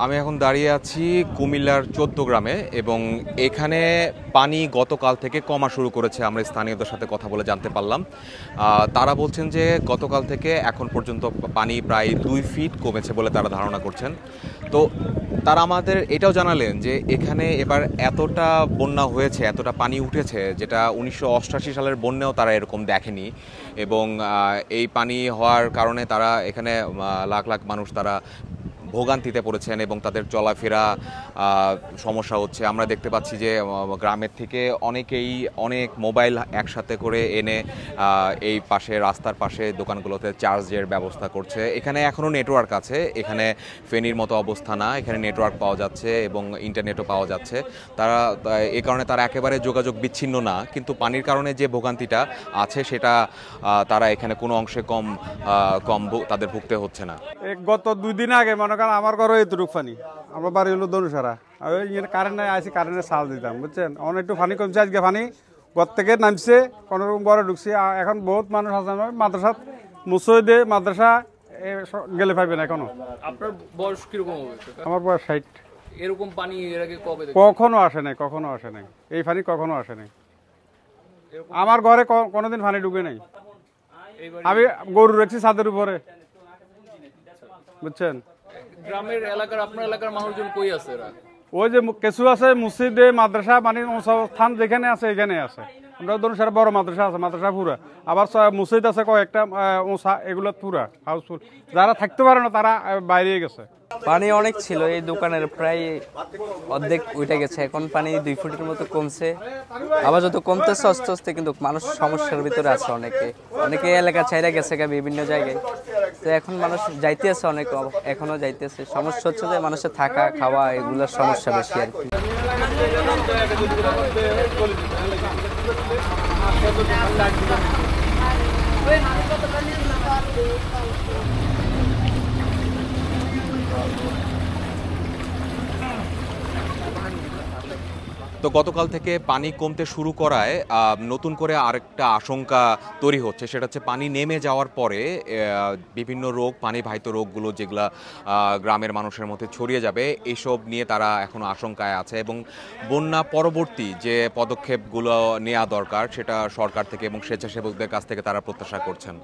আমি এখন দাঁড়িয়ে আছি কুমিল্লার ১৪ গ্রামে এবং এখানে পানি গতকাল থেকে কমা শুরু করেছে। আমরা স্থানীয়দের সাথে কথা বলে জানতে পারলাম। তারা বলছেন যে গতকাল থেকে এখন পর্যন্ত পানি প্রায় ২ ফিট কমেছে বলে তারা ধারণা করছেন। তো তারা আমাদের এটাও জানালেন যে এখানে এবার এতটা বন্যা হয়েছে, এতটা পানি উঠেছে যেটা ১৯৮৮ সালের বন্যাও তারা এরকম দেখেনি। এবং এই পানি হওয়ার কারণে তারা এখানে লাখ লাখ মানুষ তারা ভোগান্তিতে পড়েছেন এবং তাদের চলাফেরা সমস্যা হচ্ছে। আমরা দেখতে পাচ্ছি যে গ্রামের থেকে অনেকেই অনেক মোবাইল একসাথে করে এনে এই পাশে রাস্তার পাশে দোকানগুলোতে চার্জের ব্যবস্থা করছে। এখানে এখনও নেটওয়ার্ক আছে, এখানে ফেনীর মতো অবস্থা না, এখানে নেটওয়ার্ক পাওয়া যাচ্ছে এবং ইন্টারনেটও পাওয়া যাচ্ছে। তারা এই কারণে তারা একেবারে যোগাযোগ বিচ্ছিন্ন না, কিন্তু পানির কারণে যে ভোগান্তিটা আছে সেটা তারা এখানে কোনো অংশে কম তাদের ভুগতে হচ্ছে না। গত ২ দিন আগে মনে করেন আমার ঘরে এতটুকু পানি, আমার বাড়ি হলো দনুসারা, কারেন্ট নাই, আসি কারেন্টের চাল দিতাম, বুঝছেন। অনেক একটু পানি কমছে, আজকে পানি ঘর থেকে নামছে, কোনো রকম বড় ঢুকছে। এখন বহুত মানুষ আছে মাদ্রাসা মুসইদে মাদ্রাসা গেলে পাইবেন এখনো। আপনার বয়স কিরকম হবে? আমার বয়স ৬০। এরকম পানি এর আগে কবে কখনো আসে নাই, কখনো আসে নাই, এই পানি কখনো আসে নাই। আমার ঘরে কোনোদিন পানি ঢুকে নাই। আমি গরু রাখছি ছাদের উপরে, বুঝছেন। গ্রামের এলাকার আপনার এলাকার মানুষজন কই আছে এরা? ওই যে কিছু আছে মসজিদে মাদ্রাসা, মানে স্থান যেখানে আছে এখানে আছে। আমরা ধরুন সারা বড় মাদ্রাসা আছে, মাদ্রাসা পুরা। আবার মসজিদ আছে কয়েকটা, এগুলো পুরা হাউসফুল। যারা থাকতে পারে না তারা বাইরে গেছে। পানি অনেক ছিল, এই দোকানের প্রায় অর্ধেক উঠে গেছে। এখন পানি ২ ফুটের মতো কমছে, আবার যত কমতেছে আস্তে আস্তে, কিন্তু মানুষ সমস্যার ভিতরে আছে। অনেকে এলাকা ছাইরা গেছে বিভিন্ন জায়গায়। তো এখন মানুষ যাইতে আছে, অনেক এখনো যাইতেছে। সমস্যা হচ্ছে যে মানুষের থাকা খাওয়া এগুলোর সমস্যা বেশি আর কি। তো গতকাল থেকে পানি কমতে শুরু করায় নতুন করে আরেকটা আশঙ্কা তৈরি হচ্ছে, সেটা হচ্ছে পানি নেমে যাওয়ার পরে বিভিন্ন রোগ, পানিবাহিত রোগগুলো যেগুলা গ্রামের মানুষের মধ্যে ছড়িয়ে যাবে, এইসব নিয়ে তারা এখনো আশঙ্কায় আছে। এবং বন্যা পরবর্তী যে পদক্ষেপগুলো নেওয়া দরকার সেটা সরকার থেকে এবং স্বেচ্ছাসেবকদের কাছ থেকে তারা প্রত্যাশা করছেন।